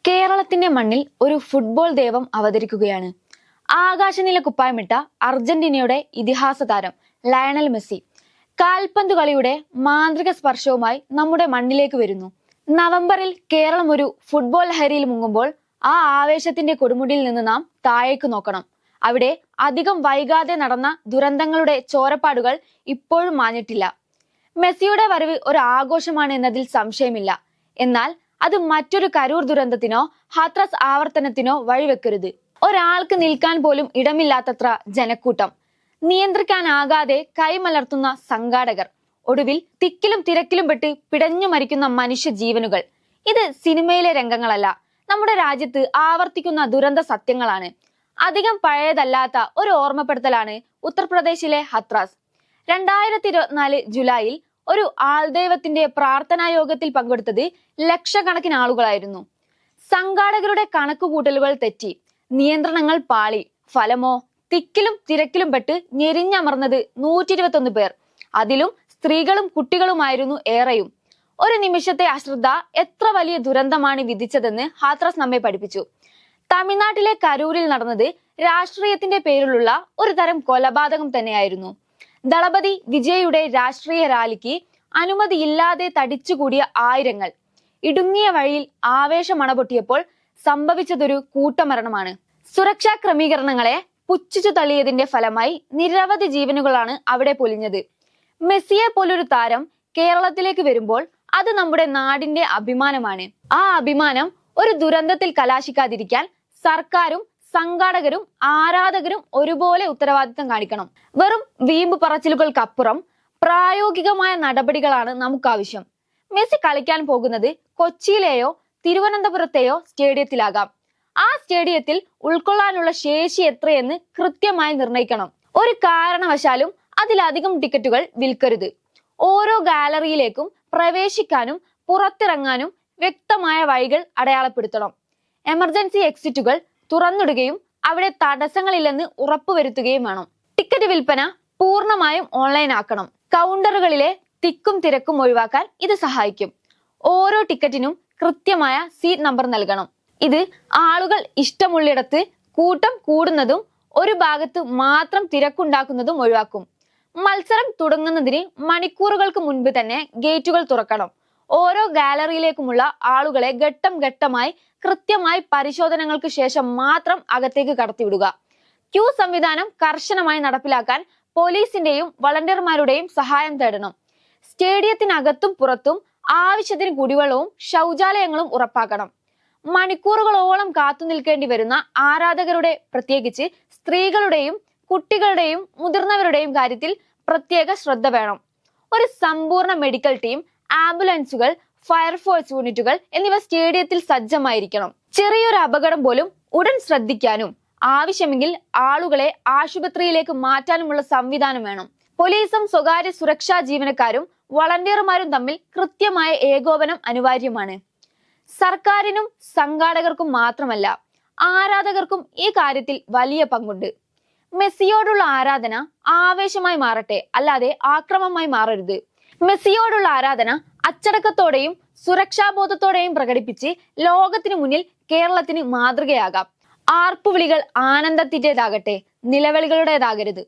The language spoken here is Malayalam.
കേരളത്തിന്റെ മണ്ണിൽ ഒരു ഫുട്ബോൾ ദൈവം അവതരിക്കുകയാണ്. ആകാശനില കുപ്പായമിട്ട അർജന്റീനയുടെ ഇതിഹാസ താരം ലയണൽ മെസ്സി കാൽപന്ത് കളിയുടെ മാന്ത്രിക സ്പർശവുമായി നമ്മുടെ മണ്ണിലേക്ക് വരുന്നു. നവംബറിൽ കേരളം ഒരു ഫുട്ബോൾ ലഹരിയിൽ മുങ്ങുമ്പോൾ ആ ആവേശത്തിന്റെ കൊടുമുടിയിൽ നിന്ന് നാം താഴേക്ക് നോക്കണം. അവിടെ അധികം വൈകാതെ നടന്ന ദുരന്തങ്ങളുടെ ചോരപ്പാടുകൾ ഇപ്പോഴും മാഞ്ഞിട്ടില്ല. മെസ്സിയുടെ വരവ് ഒരു ആഘോഷമാണ് എന്നതിൽ സംശയമില്ല. എന്നാൽ അത് മറ്റൊരു കരൂർ ദുരന്തത്തിനോ ഹാത്രസ് ആവർത്തനത്തിനോ വഴിവെക്കരുത്. ഒരാൾക്ക് നിൽക്കാൻ പോലും ഇടമില്ലാത്തത്ര ജനക്കൂട്ടം, നിയന്ത്രിക്കാനാകാതെ കൈമലർത്തുന്ന സംഘാടകർ, ഒടുവിൽ തിക്കിലും തിരക്കിലും പെട്ട് പിടഞ്ഞു മരിക്കുന്ന മനുഷ്യ ജീവനുകൾ. ഇത് സിനിമയിലെ രംഗങ്ങളല്ല, നമ്മുടെ രാജ്യത്ത് ആവർത്തിക്കുന്ന ദുരന്ത സത്യങ്ങളാണ്. അധികം പഴയതല്ലാത്ത ഒരു ഓർമ്മപ്പെടുത്തലാണ് ഉത്തർപ്രദേശിലെ ഹത്രാസ്. 2024 ജൂലൈയിൽ ഒരു ആൾദൈവത്തിന്റെ പ്രാർത്ഥനാ യോഗത്തിൽ പങ്കെടുത്തത് ലക്ഷക്കണക്കിന് ആളുകളായിരുന്നു. സംഘാടകരുടെ കണക്കുകൂട്ടലുകൾ തെറ്റി, നിയന്ത്രണങ്ങൾ പാളി. ഫലമോ, തിക്കിലും തിരക്കിലും പെട്ട് ഞെരിഞ്ഞമർന്നത് 121 പേർ. അതിലും സ്ത്രീകളും കുട്ടികളുമായിരുന്നു ഏറെയും. ഒരു നിമിഷത്തെ അശ്രദ്ധ എത്ര വലിയ ദുരന്തമാണ് വിധിച്ചതെന്ന് ഹാത്രസ് നമ്മെ പഠിപ്പിച്ചു. തമിഴ്നാട്ടിലെ കരൂരിൽ നടന്നത് രാഷ്ട്രീയത്തിന്റെ പേരിലുള്ള ഒരു തരം കൊലപാതകം തന്നെയായിരുന്നു. ദളപതി വിജയുടെ രാഷ്ട്രീയ റാലിക്ക് അനുമതിയില്ലാതെ തടിച്ചുകൂടിയ ആയിരങ്ങൾ ഇടുങ്ങിയ വഴിയിൽ ആവേശമണപൊട്ടിയപ്പോൾ സംഭവിച്ചതൊരു കൂട്ടമരണമാണ്. സുരക്ഷാ ക്രമീകരണങ്ങളെ പുച്ഛിച്ചു തള്ളിയതിന്റെ ഫലമായി നിരവധി ജീവനുകളാണ് അവിടെ പൊലിഞ്ഞത്. മെസ്സിയെ പോലൊരു താരം കേരളത്തിലേക്ക് വരുമ്പോൾ അത് നമ്മുടെ നാടിന്റെ അഭിമാനമാണ്. ആ അഭിമാനം ഒരു ദുരന്തത്തിൽ കലാശിക്കാതിരിക്കാൻ സർക്കാരും സംഘാടകരും ആരാധകരും ഒരുപോലെ ഉത്തരവാദിത്തം കാണിക്കണം. വെറും വീമ്പ് പറച്ചിലുകൾക്കപ്പുറം പ്രായോഗികമായ നടപടികളാണ് നമുക്കാവശ്യം. മെസ്സി കളിക്കാൻ പോകുന്നത് കൊച്ചിയിലെയോ തിരുവനന്തപുരത്തെയോ സ്റ്റേഡിയത്തിലാകാം. ആ സ്റ്റേഡിയത്തിൽ ഉൾക്കൊള്ളാനുള്ള ശേഷി എത്രയെന്ന് കൃത്യമായി നിർണയിക്കണം. ഒരു കാരണവശാലും അതിലധികം ടിക്കറ്റുകൾ വിൽക്കരുത്. ഓരോ ഗാലറിയിലേക്കും പ്രവേശിക്കാനും പുറത്തിറങ്ങാനും വ്യക്തമായ വഴികൾ അടയാളപ്പെടുത്തണം. എമർജൻസി എക്സിറ്റുകൾ തുറന്നിടുകയും അവിടെ തടസ്സങ്ങളില്ലെന്ന് ഉറപ്പുവരുത്തുകയും വേണം. ടിക്കറ്റ് വിൽപ്പന പൂർണ്ണമായും ഓൺലൈൻ ആക്കണം. കൗണ്ടറുകളിലെ തിക്കും തിരക്കും ഒഴിവാക്കാൻ ഇത് സഹായിക്കും. ഓരോ ടിക്കറ്റിനും കൃത്യമായ സീറ്റ് നമ്പർ നൽകണം. ഇത് ആളുകൾ ഇഷ്ടമുള്ളിടത്ത് കൂട്ടം കൂടുന്നതും ഒരു ഭാഗത്ത് മാത്രം തിരക്കുണ്ടാക്കുന്നതും ഒഴിവാക്കും. മത്സരം തുടങ്ങുന്നതിന് മണിക്കൂറുകൾക്ക് മുൻപ് തന്നെ ഗേറ്റുകൾ തുറക്കണം. ഓരോ ഗാലറിയിലേക്കുമുള്ള ആളുകളെ ഘട്ടം ഘട്ടമായി കൃത്യമായി പരിശോധനകൾക്ക് ശേഷം മാത്രം അകത്തേക്ക് കടത്തിവിടുക. ക്യൂ സംവിധാനം കർശനമായി നടപ്പിലാക്കാൻ പോലീസിന്റെയും വളണ്ടിയർമാരുടെയും സഹായം തേടണം. സ്റ്റേഡിയത്തിനകത്തും പുറത്തും ആവശ്യത്തിന് കുടിവെള്ളവും ശൗചാലയങ്ങളും ഉറപ്പാക്കണം. മണിക്കൂറുകളോളം കാത്തു നിൽക്കേണ്ടി വരുന്ന ആരാധകരുടെ, പ്രത്യേകിച്ച് സ്ത്രീകളുടെയും കുട്ടികളുടെയും മുതിർന്നവരുടെയും കാര്യത്തിൽ പ്രത്യേക ശ്രദ്ധ വേണം. ഒരു സമ്പൂർണ്ണ മെഡിക്കൽ ടീം, ആംബുലൻസുകൾ, ഫയർഫോഴ്സ് യൂണിറ്റുകൾ എന്നിവ സ്റ്റേഡിയത്തിൽ സജ്ജമായിരിക്കണം. ചെറിയൊരു അപകടം പോലും ഉടൻ ശ്രദ്ധിക്കാനും ആവശ്യമെങ്കിൽ ആളുകളെ ആശുപത്രിയിലേക്ക് മാറ്റാനുമുള്ള സംവിധാനം വേണം. പോലീസും സ്വകാര്യ സുരക്ഷാ ജീവനക്കാരും വളണ്ടിയർമാരും തമ്മിൽ കൃത്യമായ ഏകോപനം അനിവാര്യമാണ്. സർക്കാരിനും സംഘാടകർക്കും മാത്രമല്ല, ആരാധകർക്കും ഈ കാര്യത്തിൽ വലിയ പങ്കുണ്ട്. മെസ്സിയോടുള്ള ആരാധന ആവേശമായി മാറട്ടെ, അല്ലാതെ ആക്രമമായി മാറരുത്. മെസ്സിയോടുള്ള ആരാധന അച്ചടക്കത്തോടെയും സുരക്ഷാബോധത്തോടെയും പ്രകടിപ്പിച്ച് ലോകത്തിനു മുന്നിൽ കേരളത്തിന് മാതൃകയാകാം. ആർപ്പുവിളികൾ ആനന്ദത്തിൻ്റെതാകട്ടെ, നിലവിളികളുടേതാകരുത്.